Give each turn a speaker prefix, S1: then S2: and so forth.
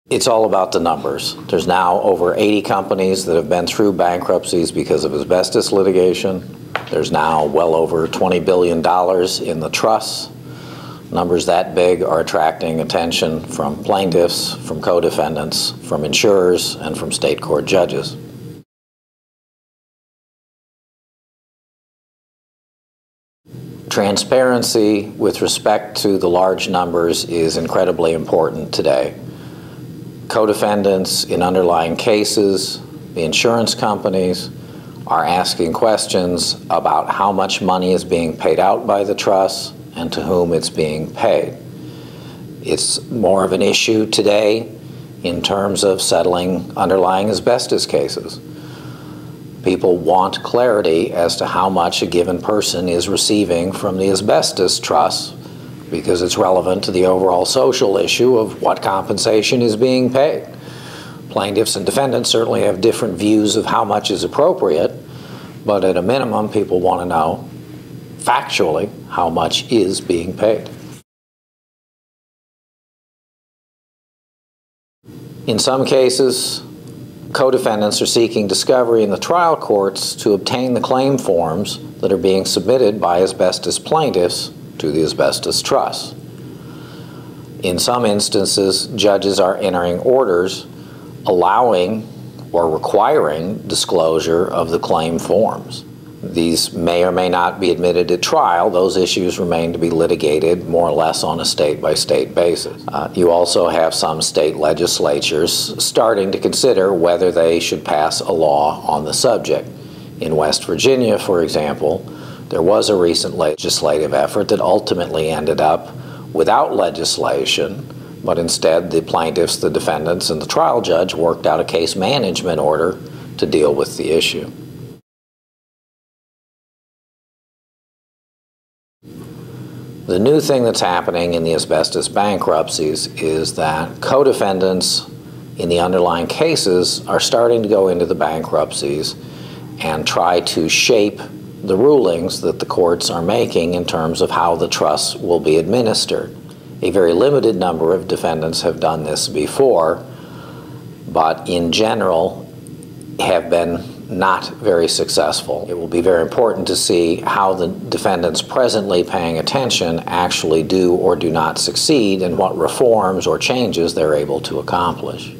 S1: It's all about the numbers. There's now over 80 companies that have been through bankruptcies because of asbestos litigation. There's now well over $20 billion in the trusts. Numbers that big are attracting attention from plaintiffs, from co-defendants, from insurers, and from state court judges. Transparency with respect to the large numbers is incredibly important today. Co-defendants in underlying cases, the insurance companies, are asking questions about how much money is being paid out by the trust and to whom it's being paid. It's more of an issue today in terms of settling underlying asbestos cases. People want clarity as to how much a given person is receiving from the asbestos trust because it's relevant to the overall social issue of what compensation is being paid. Plaintiffs and defendants certainly have different views of how much is appropriate, but at a minimum, people want to know factually how much is being paid. In some cases, co-defendants are seeking discovery in the trial courts to obtain the claim forms that are being submitted by asbestos plaintiffs to the asbestos trust. In some instances, judges are entering orders allowing or requiring disclosure of the claim forms. These may or may not be admitted at trial. Those issues remain to be litigated more or less on a state-by-state basis. You also have some state legislatures starting to consider whether they should pass a law on the subject. In West Virginia, for example, there was a recent legislative effort that ultimately ended up without legislation, but instead the plaintiffs, the defendants, and the trial judge worked out a case management order to deal with the issue. The new thing that's happening in the asbestos bankruptcies is that co-defendants in the underlying cases are starting to go into the bankruptcies and try to shape the rulings that the courts are making in terms of how the trusts will be administered. A very limited number of defendants have done this before, but in general have been not very successful. It will be very important to see how the defendants presently paying attention actually do or do not succeed and what reforms or changes they're able to accomplish.